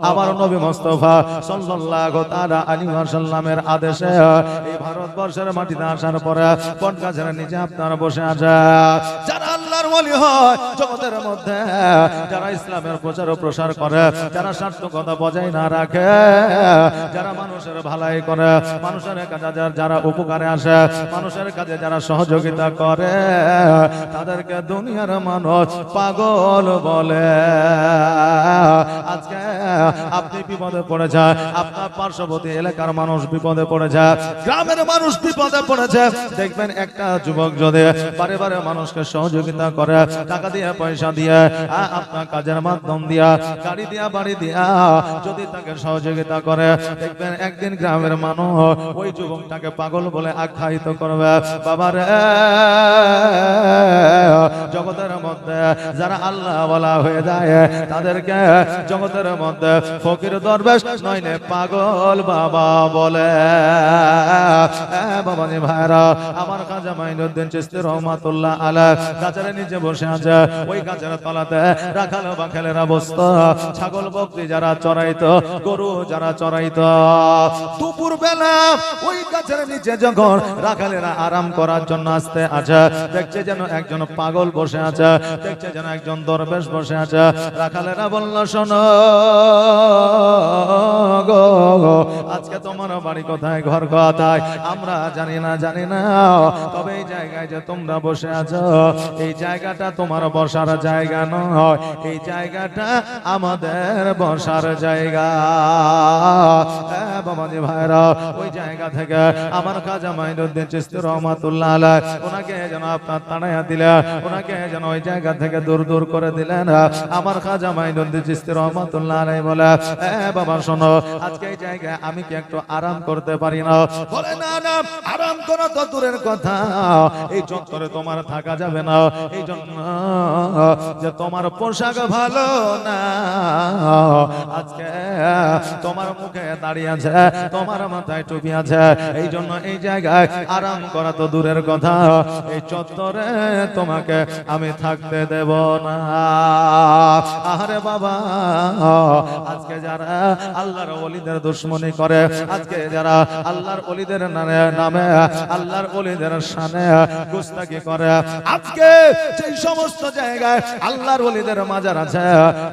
আমার নবী মুস্তাফা সাল্লাল্লাহু তাআলা আলাইহি ওয়াসাল্লামের আদেশে এই ভারতবর্ষের মাটিতে আসার পরে বটগাছের নিচে আপনারা বসে আছেন যারা আল্লাহর ওলি হয় জগতের মধ্যে, যারা ইসলামের প্রচার ও প্রসার করে, যারা স্বার্থকতা বজায় না রাখে, যারা মানুষের ভালাই করে, মানুষের কাজে যারা উপকারে আসে, মানুষের কাজে যারা সহযোগিতা করে, তাদেরকে দুনিয়ার মানুষ পাগল বলে। আজকে আপনি বিপদে পড়েছে, আপনার পার্শ্ববর্তী এলাকার মানুষ বিপদে পড়েছে, গ্রামের মানুষ বিপদে পড়েছে, দেখবেন একটা যুবক যদি বারে বারে মানুষকে সহযোগিতা করে, টাকা দিয়ে পয়সা দিয়ে, আপনার কাজের মাধ্যম দিয়া, গাড়ি দিয়া, বাড়ি দিয়া যদি তাকে সহযোগিতা করে, দেখবেন একদিন গ্রামের মানুষ ওই যুবকটাকে পাগল বলে আখ্যায়িত করবে। বাবারে, জগতের মধ্যে যারা আল্লাহ ওয়ালা হয়ে যায় তাদেরকে জগতের মধ্যে ফকির দরবেশ নইলে পাগল বাবা বলে। বাবাজি ভাইরা, আমার খাজা মাইনুদ্দিন চিশতি রহমাতুল্লাহ আলাইহ গাছের নিচে বসে আছে, ওই গাছের তলাতে রাখাল বাখালেরা বসতো, ছাগল বকরি যারা চড়াইতো, গরু যারা চড়াইতো, দুপুর বেলা ওই গাছের নিচে যখন রাখালেরা আরাম করার জন্য আসতে আছে, দেখছে যেন একজন পাগল বসে আছে, দেখছে যেন একজন দরবেশ বসে আছে। রাখালেরা বলল, শোনো গো, আজকে তোমার বাড়ি কোথায়, ঘর কোথায় আমরা জানি না, তবে এই জায়গায় যে তোমরা বসে আছো, এই জায়গাটা তোমার বসার জায়গা নয়, এই জায়গাটা আমাদের বসার জায়গা। বাবাজি ভাইরা, ওই জায়গা থেকে আমার খাজা মাইনুদ্দিন চিশতি রহমাতুল্লাহ আলাইহ ওনাকে যেন আপনার তাড়াইয়া দিলেন, ওনাকে যেন ওই জায়গা থেকে দূর দূর করে দিলেন। আমার খাজা মাইনুদ্দিন চিশতি রহমাতুল্লাহ আলাইহ বলে, বাবা শোনো, আজকে এই জায়গায় আমি কি একটু আরাম করতে পারি না? বলে, না না, আরাম করা তো দূরের কথা, এই চত্বরে তোমার থাকা যাবে না, এই জন্য যে তোমার পোশাক ভালো না, আজকে তোমার মুখে দাঁড়িয়ে আছে, তোমার মাথায় টুপি আছে, এই জন্য এই জায়গায় আরাম করা তো দূরের কথা, এই চত্বরে তোমাকে আমি থাকতে দেব না। আরে বাবা, আজকে যারা আল্লাহর ওলিদের দুশমনি করে, আজকে যারা আল্লাহর ওলিদের নামে আল্লাহর ওলিদের শানে গুস্তাখি করে, আজকে যে সমস্ত জায়গায় আল্লাহর ওলিদের মাজার আছে,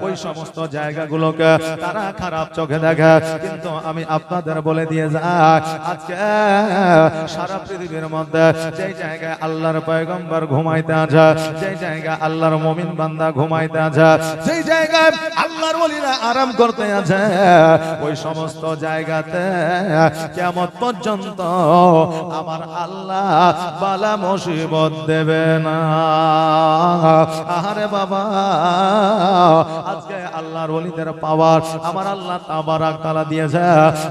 ওই সমস্ত জায়গাগুলোকে তারা খারাপ চোখে দেখে। কিন্তু আমি আপনাদের বলে দিয়ে যাই, আজকে সারা পৃথিবীর মধ্যে যে জায়গায় আল্লাহর পয়গম্বর ঘুমাইতে আছে, যে জায়গায় আল্লাহর মুমিন বান্দা ঘুমাইতে আছে, যে জায়গায় আল্লাহর ওলিরা আরাম করতে আছে, ওই সমস্ত জায়গাতে কিয়ামত পর্যন্ত আমার আল্লাহ বালা মুসিবত দেবে না। আরে বাবা, আজকে আল্লাহর ওলিদের পাওয়ার আমার আল্লাহ তাবারাক তাআলা দিয়েছে,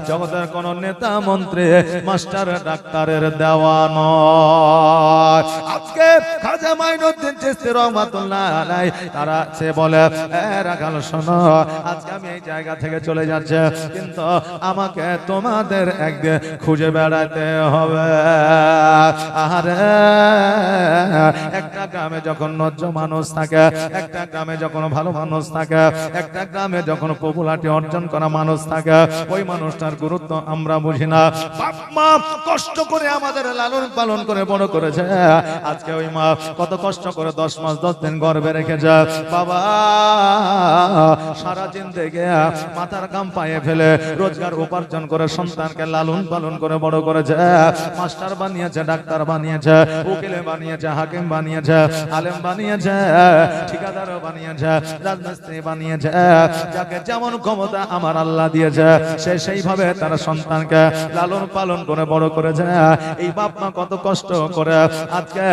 জগতের কোন নেতা মন্ত্রী মাস্টার ডাক্তারের দেওয়া নয়। আজকে খাজা মাইনুদ্দিন চিশতি রহমাতুল্লাহ আলাইহ তারা সে বলে, রাখাল শোনো, আজকে আমি এই জায়গা থেকে চলে যাচ্ছে, কিন্তু আমাকে তোমাদের একদিন খুঁজে বেড়াতে হবে। আরে একটা গ্রামে যখন নজ্জ মানুষ থাকে, একটা গ্রামে যখন ভালো মানুষ থাকে, একটা গ্রামে যখন পপুলারিটি অর্জন করা মানুষ থাকে, ওই মানুষটার গুরুত্ব আমরা বুঝি না। বাপ মা কষ্ট করে আমাদের লালন পালন করে বড় করেছে, আজকে ওই মা কত কষ্ট করে 10 মাস 10 দিন গর্ভে রেখেছে, বাবা সারা জিন্দেগি মাথার ঘাম পায়ে ফেলে রোজগার উপার্জন করে সন্তানকে লালন পালন করে বড় করেছে, মাস্টার বানিয়েছে, ডাক্তার বানিয়েছে, উকিল বানিয়েছে, হাকিম বানিয়েছে, আলেম বানিয়েছে, ঠিকাদার বানিয়েছে, রাজমিস্ত্রি বানিয়েছে, যাকে যেমন ক্ষমতা আমার আল্লাহ দিয়েছে সে সেইভাবে তার সন্তানকে লালন পালন করে বড় করেছে। এই বাপ মা কত কষ্ট করে আজকে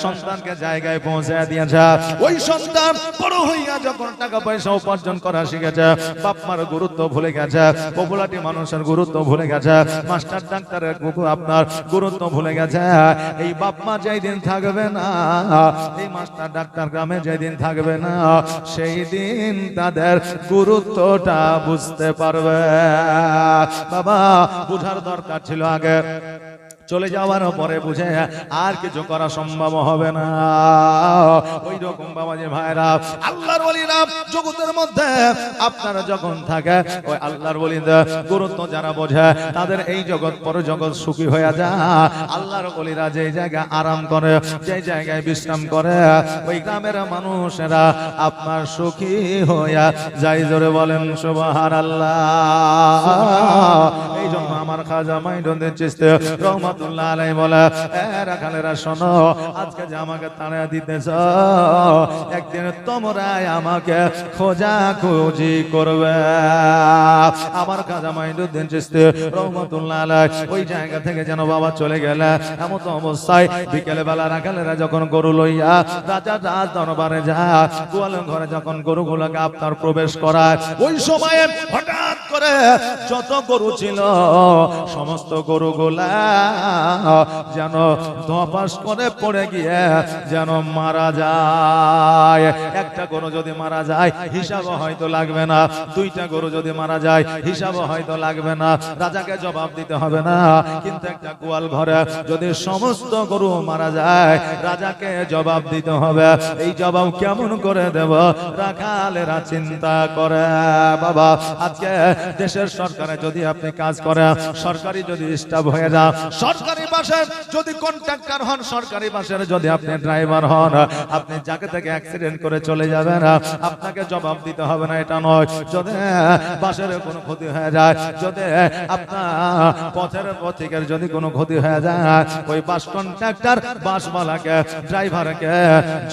সন্তানকে জায়গায় পৌঁছে দিয়েছে, ওই সন্তান বড় হইয়া যখন টাকা পয়সা উপার্জন করা শিখেছে, বাপ মার গুরুত্ব ভুলে গেছে, পপুলারিটি মানুষের গুরুত্ব ভুলে গেছে, মাস্টার ডাক্তারের আপনার গুরুত্ব ভুলে গেছে। এই বাপ মা যেই দিন থাকবে না, এই মাস্টার ডাক্তার গ্রামে যেদিন থাকবে না, সেই দিন তাদের গুরুত্বটা বুঝতে পারবে। বাবা বুঝার দরকার ছিল আগে। চলে যাওয়ার পরে বুঝে আর কিছু করা সম্ভব হবে না। ওই রকম বাবাজি ভাইরা আল্লাহর ওলিরা জগতের মধ্যে আপনারা যখন থাকে ওই আল্লাহর ওলিদের গুরুত্ব যারা বোঝে তাদের এই জগৎ পর জগৎ সুখী হয়ে যায়। আল্লাহর ওলিরা যে জায়গায় আরাম করে, যে জায়গায় বিশ্রাম করে, ওই গ্রামের মানুষেরা আপনার সুখী হইয়া যাই। জোরে বলেন সুবহানাল্লাহ। এই জন্য আমার খাজা মাইনুদ্দিন চিশতি রহমাতুল্লাহ আলাইহি বলে, রাখালেরা শোনো, আজকে যে আমাকে তাড়া দিতেছ, একদিন তোমরাই আমাকে খোঁজাখুঁজি করবে। আমার খাজা মাইনুদ্দিন চিশতি রহমাতুল্লাহ আলাইহি ওই জায়গা থেকে যেন বাবা চলে গেলে এমন অবস্থায় বিকেলে বেলা রাখালেরা যখন গরু লইয়া রাজা রাজ দরবারে যায়, গোয়াল ঘরে যখন গরুগুলোকে আপনার প্রবেশ করায়, ওই সময়ে হঠাৎ করে যত গরু ছিল সমস্ত গরুগুলা যেন ধপাস করে পড়ে গিয়ে যেন মারা যায়। একটা গরু যদি মারা যায় হিসাব হয়তো লাগবে না, দুইটা গরু যদি মারা যায় হিসাব হয়তো লাগবে না, রাজাকে জবাব দিতে হবে না। কিন্তু একটা গোয়াল ঘরে যদি সমস্ত গরু মারা যায় রাজাকে জবাব দিতে হবে। এই জবাব কেমন করে দেব রাখালেরা চিন্তা করে। বাবা আজকে দেশের সরকারে যদি আপনি কাজ করেন, সরকারি যদি স্টাফ হয়ে যান, সরকারি বাসের যদি কন্ট্রাক্টর হন, সরকারি বাসের যদি আপনি ড্রাইভার হন, আপনি যাকে থেকে অ্যাক্সিডেন্ট করে চলে যাবেন আপনাকে জবাব দিতে হবে না এটা নয়। যদি বাসের কোনো ক্ষতি হয়ে যায়, যদি আপনার পথের পথিকের যদি কোনো ক্ষতি হয়ে যায়, ওই বাস কন্ট্রাক্টর বাসওয়ালাকে ড্রাইভারকে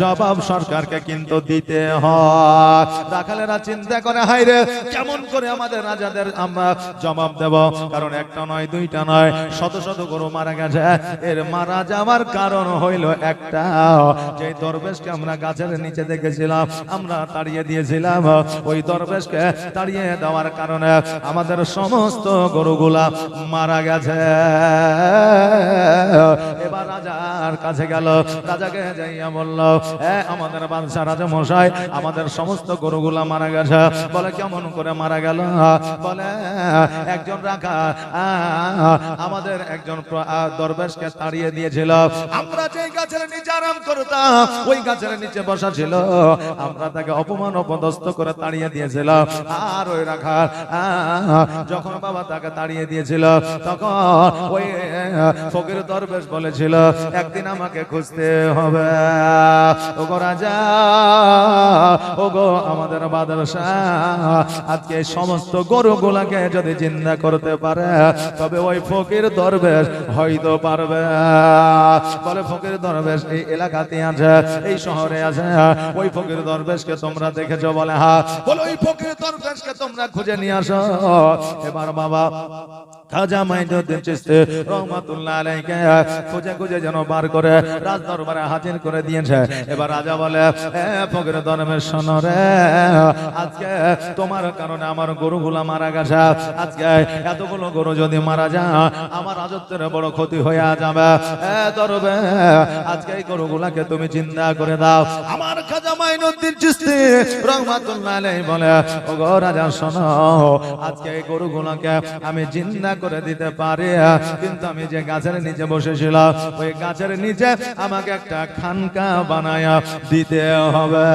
জবাব সরকারকে কিন্তু দিতে হয়। রাখালেরা চিন্তা করে, হাই রে কেমন করে আমাদের রাজাদের আমরা জবাব দেব? কারণ একটা নয় দুইটা নয় শত শত গরু মারা গেছে। এর মারা যাওয়ার কারণ হইল একটা, যে দরবেশকে আমরা গাছের নিচে দেখেছিলাম আমরা তাড়িয়ে দিয়েছিলাম, ওই দরবেশকে তাড়িয়ে দেওয়ার কারণে আমাদের সমস্ত গরুগুলা মারা গেছে। এবার রাজার কাছে গেল, রাজাকে যাইয়া বলল, আমাদের বাদশা রাজা মশাই আমাদের সমস্ত গরুগুলা মারা গেছে। বলে কেমন করে মারা গেল? বলে একজন রাখা আমাদের একজন দরবেশকে তাড়িয়ে দিয়েছিল, আমরা যে গাছের নিচে আরাম করতাম ওই গাছের নিচে বসা ছিল, আমরা তাকে অপমান অপদস্থ করে তাড়িয়ে দিয়েছিল। আর ওই রাখা যখন বাবা তাকে তাড়িয়ে দিয়েছিল তখন ওই ফকির দরবেশ বলেছিল একদিন আমাকে খুঁজতে হবে। ওগো রাজা, ওগো আমাদের বাদশাহ, আজকে সমস্ত গরুগুলাকে যদি জিন্দা করতে পারে তবে ওই ফকির দরবেশ হয়তো পারবে। বলে ফকির দরবেশ এই এলাকাতে আছে, এই শহরে আছে, ওই ফকির দরবেশকে তোমরা দেখেছো? বলে হ্যাঁ। বলে ওই ফকির দরবেশকে তোমরা খুঁজে নিয়ে আসো। এবার বাবা খাজা মাইনুদ্দিন চিশতি রহমাতুল্লাহ আলাইহি খুঁজে খুঁজে যেন বার করে রাজ দরবারে হাজির করে দিয়েছে। এবার রাজা বলে, ফকির দরবেশ শোনো রে, আজকে তোমার কারণে আমার গরুগুলা মারা গেছে। আজকে এতগুলো গরু যদি মারা যায় আমার রাজত্বের বড় ক্ষতি হয়ে যাবে। দরবেশ আজকে এই গরুগুলাকে তুমি চিন্তা করে দাও। আমার খাজা মাইনুদ্দিন চিশতি রহমাতুল্লাহ আলাইহি বলে, ওগো রাজা শোনো, আজকে এই গরুগুলাকে আমি জিন্দা করে দিতে পারি, কিন্তু আমি যে গাছের নিচে বসেছিলাম ওই গাছের নিচে আমাকে একটা খানকা বানায়া দিতে হবে।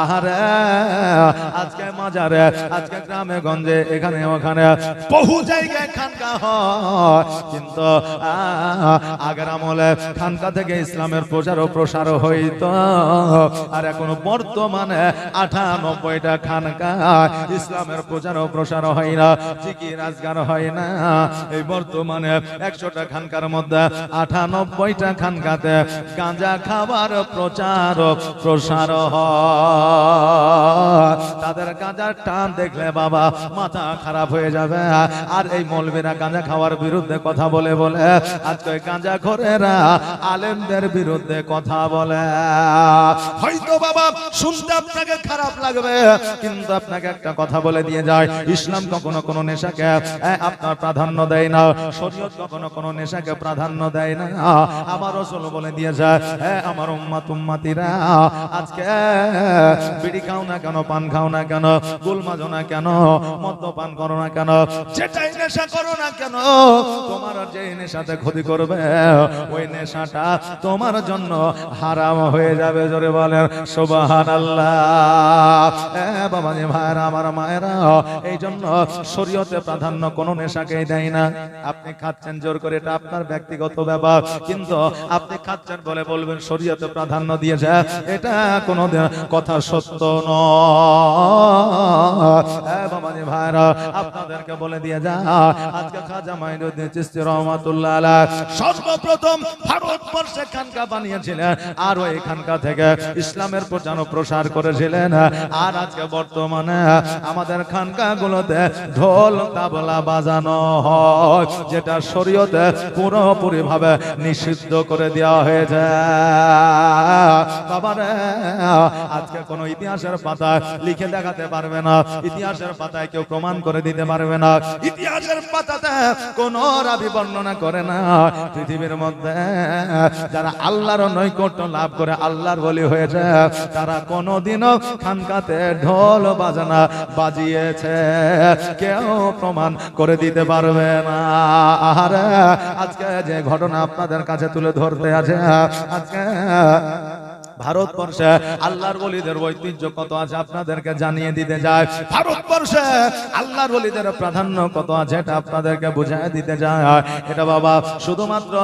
আহারে আজকে মাজারে, আজকে গ্রামে গঞ্জে এখানে ওখানে বহু জায়গায় খানকা হয়, কিন্তু আগের আমলে খানকা থেকে ইসলামের প্রচার ও প্রসার হইতো। আর এখন বর্তমানে 98টা খানকা ইসলামের প্রচার ও প্রসার হয় না, জিকির আজগার হয় না। এই বর্তমানে 100টা খানকার মধ্যে 98টা খানকাতে গাঁজা খাবার প্রচার ও প্রসার হয়। তাদের গাঁজার টান দেখলে বাবা মাথা খারাপ হয়ে যাবে। আর এই মৌলবীরা গাঁজা খাওয়ার বিরুদ্ধে কথা বলে বলে আজকে গাঁজা খোরেরা আলেমদের বিরুদ্ধে কথা বলে। হয়তো বাবা শুনতে আপনাকে খারাপ লাগবে, কিন্তু আপনাকে একটা কথা বলে দিয়ে যায়, ইসলাম কখনো কোনো নেশাকে আপনার প্রাধান্য দেয় না, শরীয়ত কখনো কোনো নেশাকে প্রাধান্য দেয় না। আমার রাসূল বলে দিয়ে যায়, আমার উম্মত উম্মতিরা, আজকে বিড়ি খাও না কেন, পান খাও না কেন, গুল মাজো না কেন, মদ্যপান করো না কেন, যেটাই নেশা করো না কেন, তোমার যে নেশাতে ক্ষতি করবে ওই নেশাটা তোমার জন্য হারাম হয়ে যাবে। জোরে বলেন সুবহানাল্লাহ। বাবাজি ভাইরা, আমার মায়েরা, এই জন্য শরীয়তে প্রাধান্য কোন নেশাকেই দেয় না। আপনি খাচ্ছেন জোর করে, এটা আপনার ব্যক্তিগত ব্যাপার, কিন্তু আপনি খাচ্ছেন বলে বলবেন শরীয়তে প্রাধান্য দিয়েছে, এটা কোনো কথা সত্য নয়। বাবাজি ভাইরা, আপনাদেরকে বলে দিয়ে যা, আজকে খাজা মাইনুদ্দিন চিশতি রহমাতুল্লাহ আলাইহি সর্বপ্রথম ভারতবর্ষে খানকা বানিয়েছিলেন, আর ওই খানকা থেকে ইসলামের প্রচার করেছিলেন। আর আজকে বর্তমানে আমাদের খানকাগুলোতে ঢোল তাবলা বাজানো হয়, যেটা শরীয়তে পুরোপুরি ভাবে নিষিদ্ধ করে দেওয়া হয়েছে। বাবারে, আজকে কোন ইতিহাসের পাতায় লিখে দেখাতে পারবে না, ইতিহাসের পাতায় কেউ প্রমাণ করে দিতে পারবে না, ইতিহাসের পাতাতে কোন রাবী বর্ণনা করে না পৃথিবীর মধ্যে যারা আল্লাহর নৈকট্য লাভ করে আল্লাহর ওলি হয়েছে, তারা কোনদিনও খানকাতে ঢোল বাজনা বাজিয়েছে, কেউ প্রমাণ করে দিতে পারবে না। আর আজকে যে ঘটনা আপনাদের কাছে তুলে ধরতে আছে, আজকে ভারতবর্ষে আল্লাহর ওলিদের ঐতিহ্য কত আছে আপনাদেরকে জানিয়ে দিতে যায়। ভারতবর্ষে আল্লাহর ওলিদের প্রাধান্য কত আছে এটা আপনাদেরকে বুঝিয়ে দিতে যায়। এটা বাবা শুধুমাত্র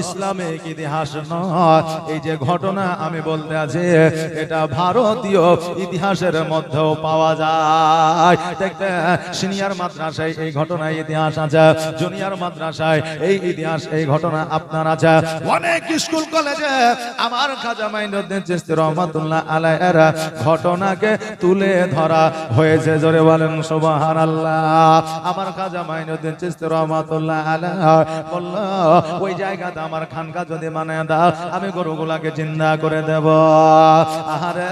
ইসলামিক ইতিহাস নয়, এই যে ঘটনা আমি বলতে আছি এটা ভারতীয় ইতিহাসের মধ্যেও পাওয়া যায়। দেখতে সিনিয়র মাদ্রাসায় এই ঘটনায় ইতিহাস আছে, জুনিয়র মাদ্রাসায় এই ইতিহাস এই ঘটনা আপনার আছে, অনেক স্কুল কলেজে আমার খাজা মাইনুদ্দিন চিশতি রহমাতুল্লাহ আলাইহির ঘটনাকে তুলে ধরা হয়েছে। জোরে বলেন সুবহানাল্লাহ। আমার খাজা মাইনুদ্দিন চিশতি রহমাতুল্লাহ আলাইহি বলল, ওই জায়গাতে আমার খানকা যদি মানে দাও, আমি গরুগুলাকে জিন্দা করে দেব। আরে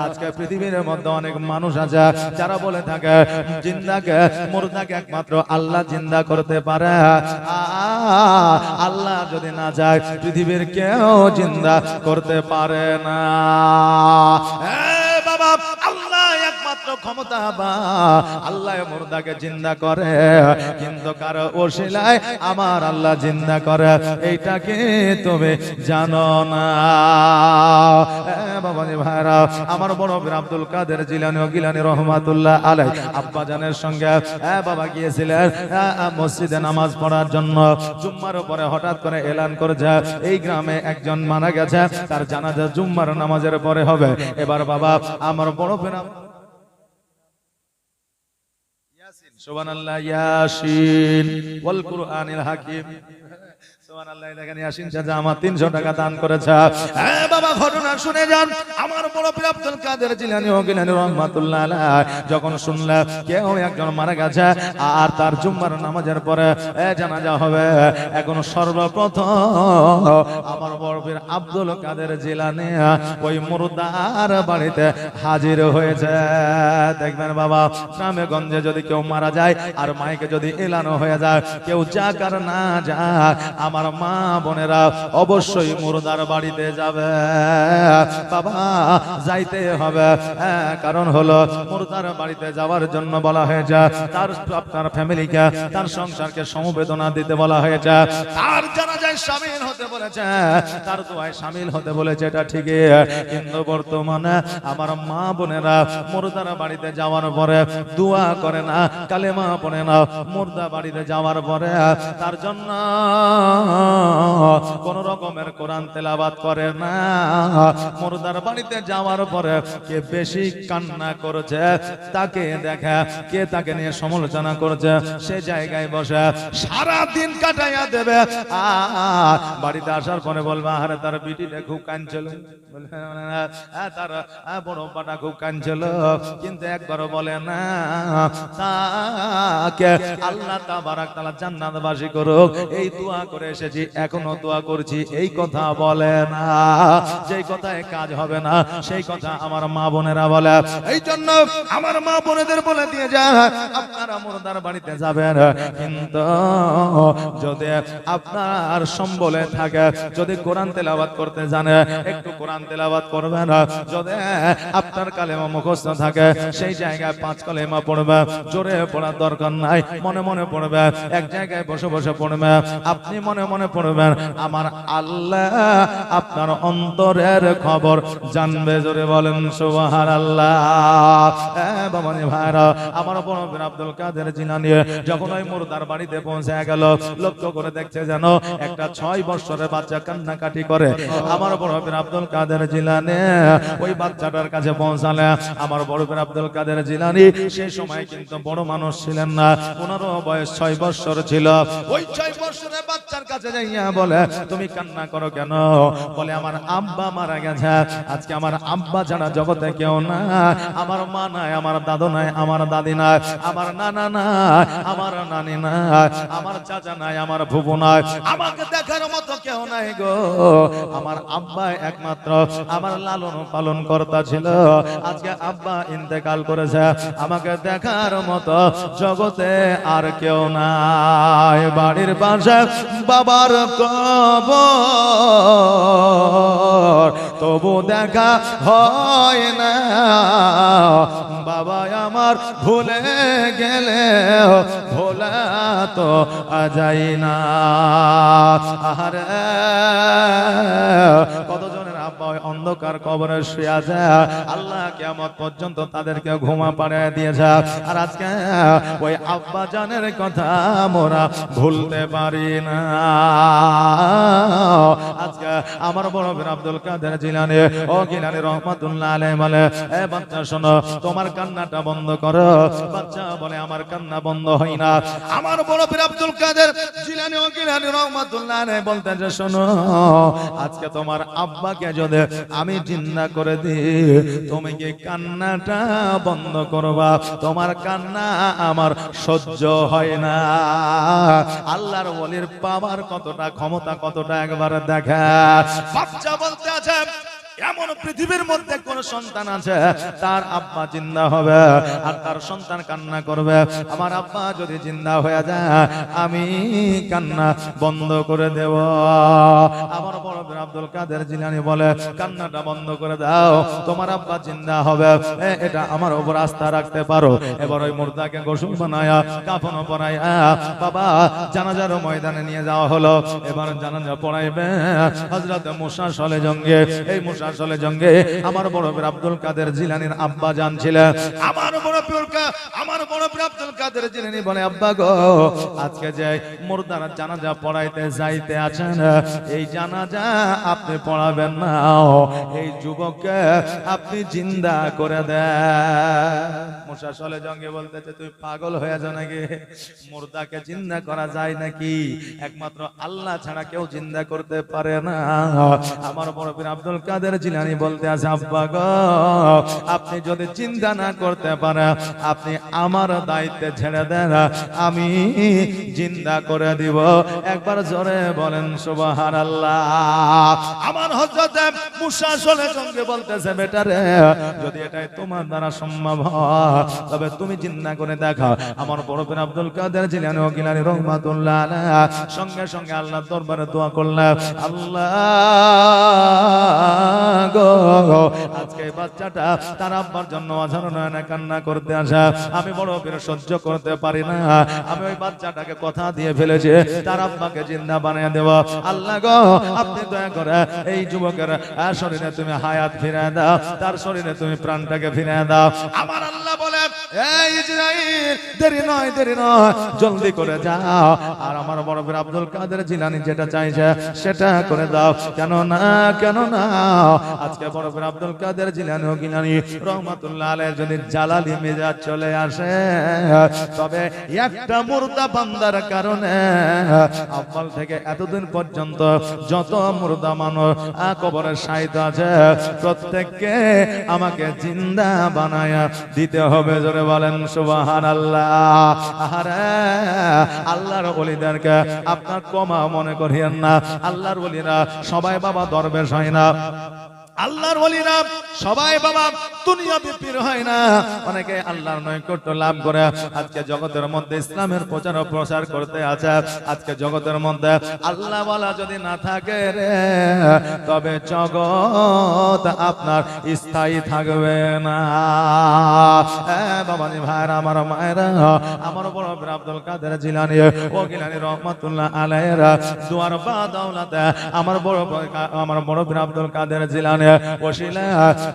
আজকে পৃথিবীর মধ্যে অনেক মানুষ আছে যারা বলে থাকে জিন্দাকে মুর্দাকে একমাত্র আল্লাহ জিন্দা করতে পারে, আল্লাহ যদি না চায় পৃথিবীর কেউ জিন্দা করতে পারে না। বাবা, আল্লাহ একমাত্র ক্ষমতা, আল্লাহ মুর্দাকে জিন্দা করে, কিন্তু কারো ওসিলায় আমার আল্লাহ জিন্দা করে, এইটা কি তুমি জানো না? বাবাজি ভাইরা, আমার বড় পীর আব্দুল কাদের জিলানী ও গিলানী রহমাতুল্লাহ আলাইহি আব্বা জানের সঙ্গে বাবা গিয়েছিলেন মসজিদে নামাজ পড়ার জন্য। জুম্মার পরে হঠাৎ করে এলান করেছে এই গ্রামে একজন মারা গেছে, তার জানাজা জুম্মার নামাজের পরে হবে। এবার বাবা আমার বড় পীর সুবহানাল্লাহ, ইয়াসিন ওয়াল কুরআনিল হাকিম, সুবহানাল্লাহ, দেখেন ইয়াসিন চাচা আমার 300 টাকা দান করেছে। বাবা ঘটনা শুনে যান। আমার বড় পীর আব্দুল কাদের জিলানী ও গিলানী রাহমাতুল্লাহ আলাইহি যখন শুনলেন কেউ একজন মারা গেছে আর তার জুম্মার নামাজের পরে জানাজা হবে, এখন সর্বপ্রথম আমার বড় পীর আব্দুল কাদের জিলানী ওই মুর্দার বাড়িতে হাজির হয়েছে। দেখবেন বাবা, গ্রামে গঞ্জে যদি কেউ মারা যায় আর মাইকে যদি এলানো হয়ে যায়, কেউ যাক আর না যাক, আমার মা বোনেরা অবশ্যই মুর্দার বাড়িতে যাবে। বাবা যাইতে হবে, কারণ হলো মুর্দার বাড়িতে যাওয়ার জন্য বলা হয়েছে তার আপনার ফ্যামিলিকে, তার সংসারকে সমবেদনা দিতে বলা হয়েছে, তার জানাজায় শামিল হতে বলেছে, তার দোয়ায় শামিল হতে বলেছে। এটা ঠিকই, কিন্তু বর্তমানে আমার মা বোনেরা মুর্দার বাড়িতে যাওয়ার পরে দোয়া করে না, কালেমা পড়ে না, মুর্দা বাড়িতে যাওয়ার পরে তার জন্য কোন রকমের কোরআন তেলাওয়াত করে না। মুর্দার বাড়িতে যাওয়ার পরে কে বেশি কান্না করেছে তাকে দেখা, কে তাকে নিয়ে সমালোচনা করেছে সে জায়গায় বসে সারা দিন কাটাইয়া দেবে। আর বাড়িতে আসার পরে বলবে আরে তার বিটিটা খুব কাঁদছিল, তার বড় পাটা খুব কাঁদছিল, কিন্তু একবারও বলে না তাকে আল্লাহ তাবারাক তাআলা জান্নাতবাসী করুক, এই দোয়া করে এসেছি, এখনো দোয়া করছি, এই কথা বলে না। যেই কথায় কাজ হবে না সেই কথা আমার মা বোনেরা বলে। এই জন্য আমার মা বোনেদের বলে দিয়ে যায়, আপনারা মুর্দার বাড়িতে যাবেন, কিন্তু যদি আপনার সম্বলে থাকে, যদি কোরআন তেলাওয়াত করতে জানে, একটু কোরআন তেলাওয়াত করবেন। যদি আপনার কালেমা মুখস্থ থাকে, সেই জায়গায় 5 কালেমা পড়বে। জোরে পড়ার দরকার নাই, মনে মনে পড়বে, এক জায়গায় বসে বসে পড়বে। আপনি মনে মনে পড়বেন, আমার আল্লাহ আপনার অন্তরের খবর জানবে। জোরে বলেন সুবহানাল্লাহ। বাবানি ভাইরা, আমার বড় পীর আব্দুল কাদের জিলানী যখন ওই মুর্দার বাড়িতে পৌঁছে গেল, লক্ষ্য করে দেখছে যেন একটা 6 বছরের বাচ্চা কান্নাকাটি করে। আমার বড় পীর আব্দুল কাদের জিলানী ওই বাচ্চাটার কাছে পৌঁছালে, আমার বড় পীর আব্দুল কাদের জিলানী সেই সময় কিন্তু বড় মানুষ ছিলেন না, ওনারও বয়স 6 বছর ছিল। ওই 6 বছরের বাচ্চার কাছে যাইয়া বলে, তুমি কান্না করো কেন? বলে, আমার আব্বা মারা গেছে, আজকে আমার আব্বা ছাড়া জগতে কেউ না, আমার মা নাই, আমার দাদু নাই, আমার দাদি নাই, আমার নানা নাই, আমার নানি নাই, আমার চাচা নাই, আমার ফুফু নাই, আমাকে দেখার মতো কেউ নাই গো। আমার আব্বা একমাত্র আমার লালন পালন কর্তা ছিল, আজকে আব্বা ইন্তেকাল করেছে, আমাকে দেখার মতো জগতে আর কেউ নাই। বাড়ির পাশে বাবার কবর, তবু দেখা হয় না। বাবা আমার ভুলে গেলে ভোলা তো যায় না। আহারে, কতজনের আব্বা অন্ধকার কবরে শুয়ে আছে, আল্লাহ কিয়ামত পর্যন্ত তাদেরকে ঘুমা পাড়িয়ে দিয়েছে। আর আজকে ওই আব্বা জানের কথা মোরা ভুলতে পারি না। আজকে আমার বড় পীর আব্দুল কাদের জিলানী ও গিলানী রহমাতুল্লাহ আলাইহি বলে, এ বাচ্চা শোনো, তোমার কান্নাটা বন্ধ করো। বাচ্চা বলে, আমার কান্না বন্ধ হয় না। আমার বড় পীর আব্দুল কাদের জিলানী ও গিলানী রহমাতুল্লাহ আলাইহি বলতেন যে, শোনো, আজকে তোমার আব্বাকে যদি আমি জিন্দা করে দিই, তুমি কি কান্নাটা বন্ধ করবা? তোমার কান্না আমার সহ্য হয় না। আল্লাহর ওলির পাওয়ার কতটা, ক্ষমতা কতটা একবার দেখা। বাচ্চা বলতে আছে, এমন পৃথিবীর মধ্যে কোন সন্তান আছে তার আব্বা জিন্দা হবে আর তার সন্তান কান্না করবে? আমার আব্বা যদি জিন্দা হয়ে যায়, আমি কান্না বন্ধ করে দেব। আমার বড় পীর আব্দুল কাদের জিলানী বলে, কান্নাটা বন্ধ করে দাও, তোমার আব্বা জিন্দা হবে, এটা আমার উপর আস্থা রাখতে পারো। এবার ওই মুর্দাকে গোসল বানায়া, কাফন পরাইয়া বাবা জানাজার ময়দানে নিয়ে যাওয়া হলো। এবার জানাজা পড়াইবে হযরত মুসা সলে জঙ্গে। এই মুসা আসলে জঙ্গে আমার বড় পীর আব্দুল কাদের জিলানীর আব্বা জান ছিলেন। আমার বড় পীর আব্দুল কাদের জিলানী বলে, আব্বা গো, আজকে যে মুর্দার জানাজা পড়াইতে যাইতে আছেন, এই জানাজা আপনি পড়াবেন না, এই যুবককে আপনি জিন্দা করে দেন। মুসা আসলে জঙ্গে বলতেছে, তুই পাগল হয়ে যাও নাকি? মুর্দাকে জিন্দা করা যায় নাকি? একমাত্র আল্লাহ ছাড়া কেউ জিন্দা করতে পারে না। আমার বড় পীর আব্দুল কাদের জিলানী বলতে আছে, আব্বা গো, আপনি যদি চিন্তা না করতে পারেন, আপনি আমার দায়িত্বে ছেড়ে দেন, আমি জিন্দা করে দিব। একবার জোরে বলেন সুবহানাল্লাহ। আমার হযরত মুসা আসলে সঙ্গে বলতেছে, বেটারে, যদি এটাই তোমার দ্বারা সম্ভব হয়, তবে তুমি জিন্দা করে দেখাও। আমার বড় পীর আব্দুল কাদের জিলানী ও গিলানী রহমাতুল্লাহ আলাইহি সঙ্গে সঙ্গে আল্লাহর দরবারে দোয়া করলেন, আল্লাহ গো, আজকে বাচ্চাটা তার আব্বার জন্য অঝর নয়নে কান্না করতে আসা, আমি বড় পীর সহ্য করতে পারি না। আমি ওই বাচ্চাটাকে কথা দিয়ে ফেলেছি, তার আব্বাকে জিন্দা বানিয়ে দেব। আল্লাহ গো, আপনি দয়া করে এই যুবকের শরীরে তুমি হায়াত ফিরিয়ে দাও, তার শরীরে তুমি প্রাণটাকে ফিরিয়ে দাও। আমার আল্লাহ বলে, এই ইসরাইল, দেরি নয়, দেরি নয়, জলদি করে যাও। আর আমার বড় পীর আব্দুল কাদের জিলানী যেটা চাইছে সেটা করে দাও। কেন না, কেন না, আজকে বড় পীর আব্দুল কাদের জিলানী ও গিলানী রহমাতুল্লাহ আলাইহি যদি জালালি মেজাজ চলে আসে, তবে একটা মুর্দা বান্দার কারণে আব্বাল থেকে এতদিন পর্যন্ত যত মুর্দা মানুষ কবরে শায়িত আছে, প্রত্যেককে আমাকে জিন্দা বানায়া দিতে হবে। জোরে বলেন সুবহানাল্লাহ। আরে আল্লাহর ওলিদেরকে আপনার কমা মনে করিয়েন না। আল্লাহর ওলিরা সবাই বাবা দরবেশ হয় না, আল্লাহর ওলিরা সবাই বাবা দুনিয়াবি পীর হয় না। অনেকে আল্লাহর নৈকট্য লাভ করে আজকে জগতের মধ্যে ইসলামের প্রচার ও প্রসার করতে আছে। আজকে জগতের মধ্যে আল্লাহ ওয়ালা যদি না থাকে রে, তবে জগৎ আপনার স্থায়ী থাকবে না। বাবাজি ভাইরা, আমার মায়েরা, আমার বড় পীর আব্দুল কাদের জিলানী ও গিলানী রহমাতুল্লাহ আলাইহিরা দুয়ার বা দাওলাতে আমার বড় পীর আব্দুল কাদের জিলানী ওসিলা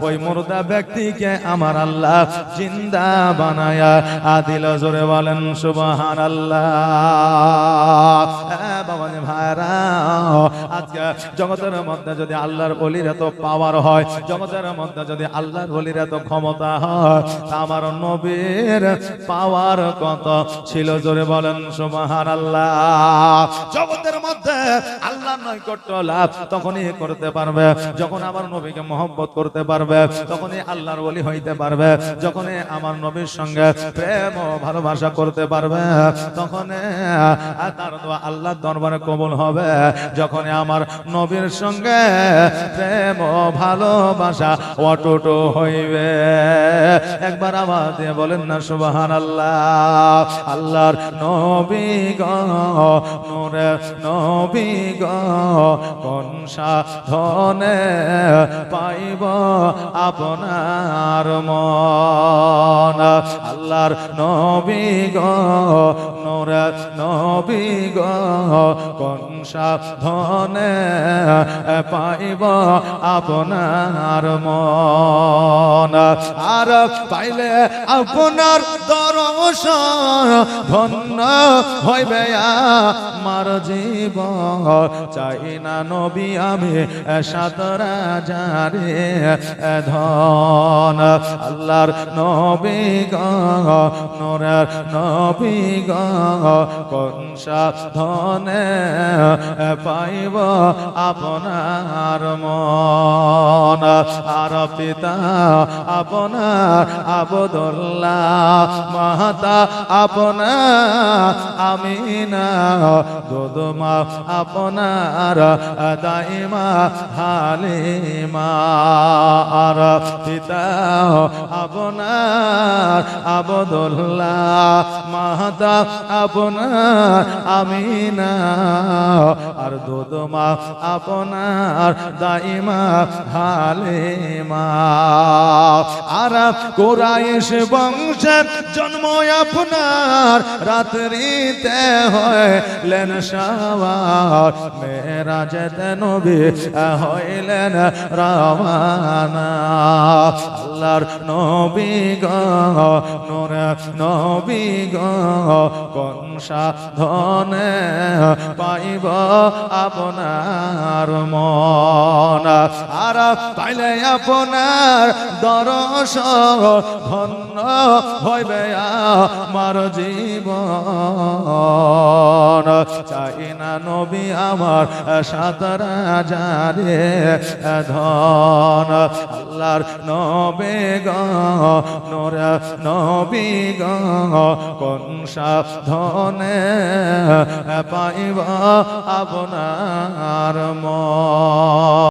ওই মুর্দা ব্যক্তিকে আমার আল্লাহ জিন্দা বানায়া আদিল। জোরে বলেন সুবহানাল্লাহ। বাবাজি ভাইরা, আজকে জগতের মধ্যে যদি আল্লাহর ওলির এত পাওয়ার হয়, জগতের মধ্যে যদি আল্লাহর ওলির এত ক্ষমতা হয়, আমার নবীর পাওয়ার কত ছিল? জোরে বলেন সুবহানাল্লাহ। জগতের মধ্যে আল্লাহর নৈকট্য লাভ তখনই করতে পারবে যখন আমার নবীকে মহব্বত করতে পারবে, তখনই আল্লাহর ওলি হইতে পারবে। যখনই আমার নবীর সঙ্গে প্রেম ও ভালোবাসা করতে পারবে, তখনই তার দোয়া আল্লাহর দরবারে কবুল হবে। যখনই আমার নবীর সঙ্গে প্রেম ও ভালোবাসা অটুট হইবে। একবার আওয়াজ দিয়ে বলেন না সুবহানাল্লাহ। আল্লাহর নবী গো, নূরের নবী গো, কোন সাধনে পাইব আপনার মন। আল্লাহর নবী গো, নূরের নবী গো, কোন সাধনে পাইব আপনার মন। আর পাইলে আপনার দর্শন ধন্য হইবে আমার জীবন। চাই না নবী আমি সাতরা যারে ধন। আল্লাহর নবী গো, নূরের নবী গো, কোন সাধনে পাইব আপনার মন। আর পিতা আপনার আবদুল্লাহ, মাতা আপনার আমিনা, দুধমা আপনার দাইমা হালিমা। আর পিতা আপনার আবদুল্লাহ, মাতা আপনার আমিনা, আর দুধমা আপনার দাইমা হালিমা। আর কুরাইশ বংশে জন্ম আপনার, রাত্রিতে হইলেন সওয়ার, মেরাজেতে নবী হইলেন রওয়ানা। আল্লাহর নবী গো, নূরের নবী গো, কোন সাধনে পাইব আপনার মন। আর পাইলে আপনার দর্শন ধন্য হইবে আমার জীবন। চাই না নবী আমার সাতরা যারে ধন। আল্লাহর নবী গো, নূরের নবী গো, কোন সাধনে পাইব আপনার মন।